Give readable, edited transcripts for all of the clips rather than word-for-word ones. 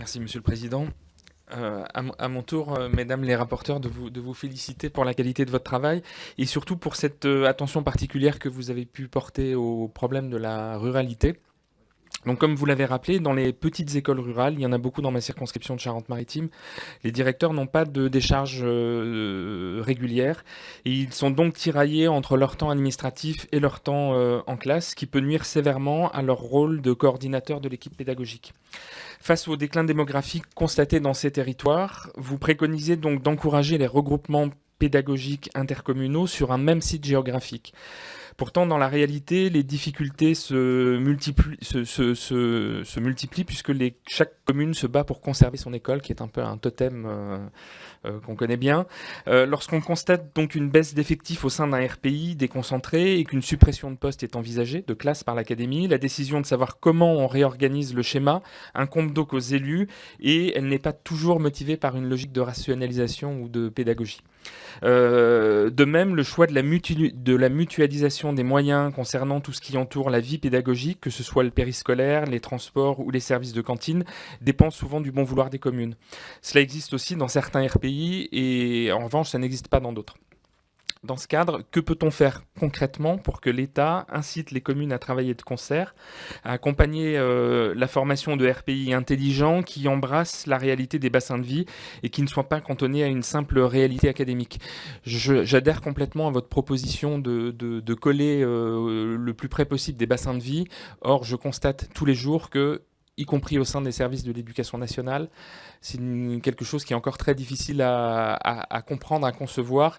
Merci Monsieur le Président. À mon tour, mesdames les rapporteurs, de vous féliciter pour la qualité de votre travail et surtout pour cette attention particulière que vous avez pu porter au problème de la ruralité. Donc comme vous l'avez rappelé, dans les petites écoles rurales, il y en a beaucoup dans ma circonscription de Charente-Maritime, les directeurs n'ont pas de décharge régulière et ils sont donc tiraillés entre leur temps administratif et leur temps en classe, ce qui peut nuire sévèrement à leur rôle de coordinateur de l'équipe pédagogique. Face au déclin démographique constaté dans ces territoires, vous préconisez donc d'encourager les regroupements pédagogiques intercommunaux sur un même site géographique. Pourtant, dans la réalité, les difficultés se multiplient puisque chaque commune se bat pour conserver son école, qui est un peu un totem qu'on connaît bien. Lorsqu'on constate donc une baisse d'effectifs au sein d'un RPI déconcentré et qu'une suppression de postes est envisagée, de classes par l'académie, la décision de savoir comment on réorganise le schéma incombe donc aux élus et elle n'est pas toujours motivée par une logique de rationalisation ou de pédagogie. De même, le choix de la mutualisation des moyens concernant tout ce qui entoure la vie pédagogique, que ce soit le périscolaire, les transports ou les services de cantine, dépend souvent du bon vouloir des communes. Cela existe aussi dans certains RPI et en revanche, ça n'existe pas dans d'autres. Dans ce cadre, que peut-on faire concrètement pour que l'État incite les communes à travailler de concert, à accompagner la formation de RPI intelligents qui embrassent la réalité des bassins de vie et qui ne soient pas cantonnés à une simple réalité académique? J'adhère complètement à votre proposition de coller le plus près possible des bassins de vie. Or, je constate tous les jours que, y compris au sein des services de l'éducation nationale, c'est quelque chose qui est encore très difficile à comprendre, à concevoir.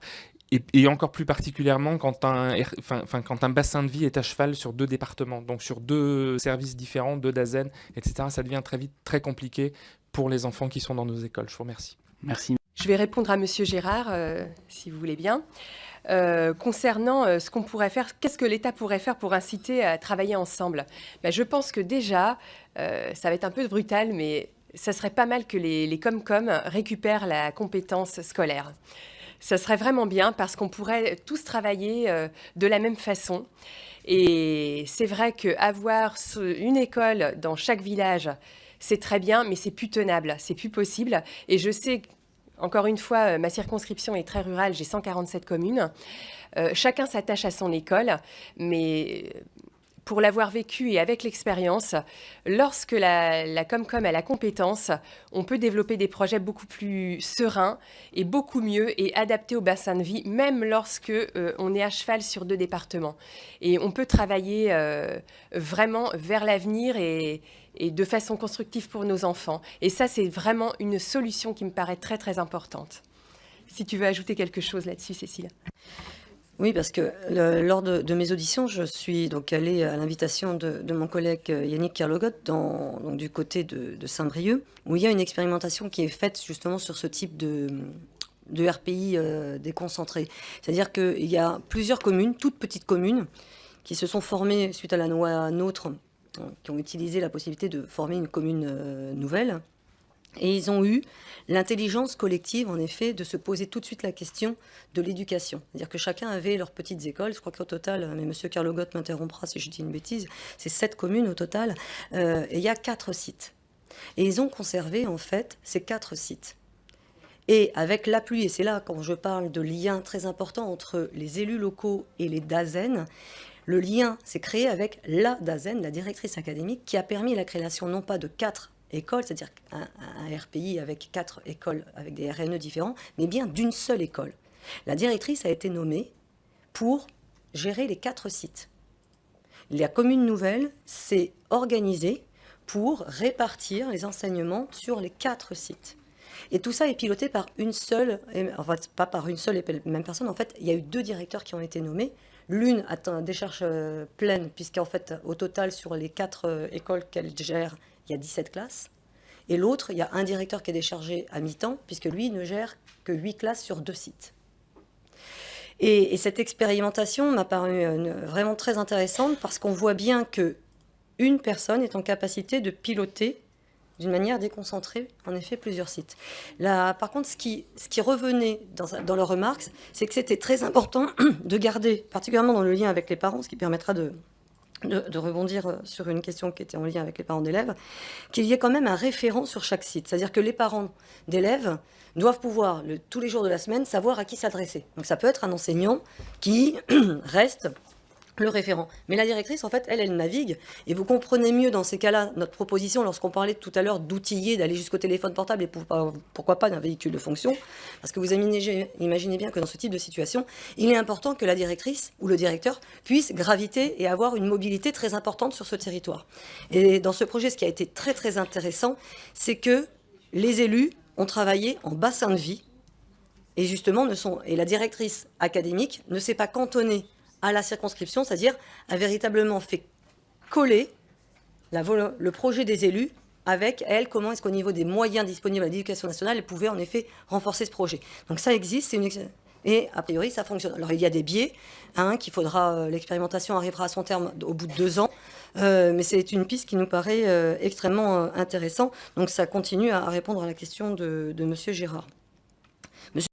Et encore plus particulièrement quand un bassin de vie est à cheval sur 2 départements, donc sur 2 services différents, 2 DAZEN, etc. Ça devient très vite très compliqué pour les enfants qui sont dans nos écoles. Je vous remercie. Merci. Je vais répondre à Monsieur Gérard, si vous voulez bien. Concernant ce qu'on pourrait faire, qu'est-ce que l'État pourrait faire pour inciter à travailler ensemble? Je pense que déjà, ça va être un peu brutal, mais ça serait pas mal que les Comcom récupèrent la compétence scolaire. Ça serait vraiment bien parce qu'on pourrait tous travailler de la même façon. Et c'est vrai qu'avoir une école dans chaque village, c'est très bien, mais c'est plus tenable, c'est plus possible. Et je sais, encore une fois, ma circonscription est très rurale, j'ai 147 communes. Chacun s'attache à son école, mais pour l'avoir vécu et avec l'expérience, lorsque la Comcom a la compétence, on peut développer des projets beaucoup plus sereins et beaucoup mieux et adaptés au bassin de vie, même lorsque on est à cheval sur 2 départements. Et on peut travailler vraiment vers l'avenir et de façon constructive pour nos enfants. Et ça, c'est vraiment une solution qui me paraît très, très importante. Si tu veux ajouter quelque chose là-dessus, Cécile. Oui, parce que lors de mes auditions, je suis donc allée à l'invitation de mon collègue Yannick Kerlogot du côté de Saint-Brieuc, où il y a une expérimentation qui est faite justement sur ce type de RPI déconcentré. C'est-à-dire qu'il y a plusieurs communes, toutes petites communes, qui se sont formées suite à la loi NOTRe, qui ont utilisé la possibilité de former une commune nouvelle. Et ils ont eu l'intelligence collective, en effet, de se poser tout de suite la question de l'éducation. C'est-à-dire que chacun avait leurs petites écoles. Je crois qu'au total, mais M. Kerlogot m'interrompra si je dis une bêtise, c'est 7 communes au total. Et il y a 4 sites. Et ils ont conservé, en fait, ces 4 sites. Et avec l'appui, et c'est là quand je parle de lien très important entre les élus locaux et les DAZEN, le lien s'est créé avec la DAZEN, la directrice académique, qui a permis la création non pas de 4 écoles, c'est-à-dire un RPI avec 4 écoles avec des RNE différents, mais bien d'une seule école. La directrice a été nommée pour gérer les 4 sites. La commune nouvelle s'est organisée pour répartir les enseignements sur les 4 sites. Et tout ça est piloté par une seule, enfin pas par une seule et même personne, en fait il y a eu 2 directeurs qui ont été nommés. L'une a décharge pleine, puisqu'en fait au total sur les 4 écoles qu'elle gère, il y a 17 classes. Et l'autre, il y a un directeur qui est déchargé à mi-temps, puisque lui ne gère que 8 classes sur 2 sites. Et cette expérimentation m'a paru vraiment très intéressante, parce qu'on voit bien qu'une personne est en capacité de piloter d'une manière déconcentrée, en effet, plusieurs sites. Là, par contre, ce qui revenait dans leurs remarques, c'est que c'était très important de garder, particulièrement dans le lien avec les parents, ce qui permettra de de rebondir sur une question qui était en lien avec les parents d'élèves, qu'il y ait quand même un référent sur chaque site. C'est-à-dire que les parents d'élèves doivent pouvoir, tous les jours de la semaine, savoir à qui s'adresser. Donc ça peut être un enseignant qui reste le référent. Mais la directrice, en fait, elle navigue. Et vous comprenez mieux dans ces cas-là notre proposition lorsqu'on parlait tout à l'heure d'outiller, d'aller jusqu'au téléphone portable et pourquoi pas d'un véhicule de fonction. Parce que vous imaginez bien que dans ce type de situation, il est important que la directrice ou le directeur puisse graviter et avoir une mobilité très importante sur ce territoire. Et dans ce projet, ce qui a été très très intéressant, c'est que les élus ont travaillé en bassin de vie et justement et la directrice académique ne s'est pas cantonnée à la circonscription, c'est-à-dire a véritablement fait coller le projet des élus avec elle, comment est-ce qu'au niveau des moyens disponibles à l'éducation nationale, elle pouvait en effet renforcer ce projet. Donc ça existe, et a priori ça fonctionne. Alors il y a des biais, qu'il faudra, l'expérimentation arrivera à son terme au bout de 2 ans, mais c'est une piste qui nous paraît extrêmement intéressante. Donc ça continue à répondre à la question de Monsieur Gérard.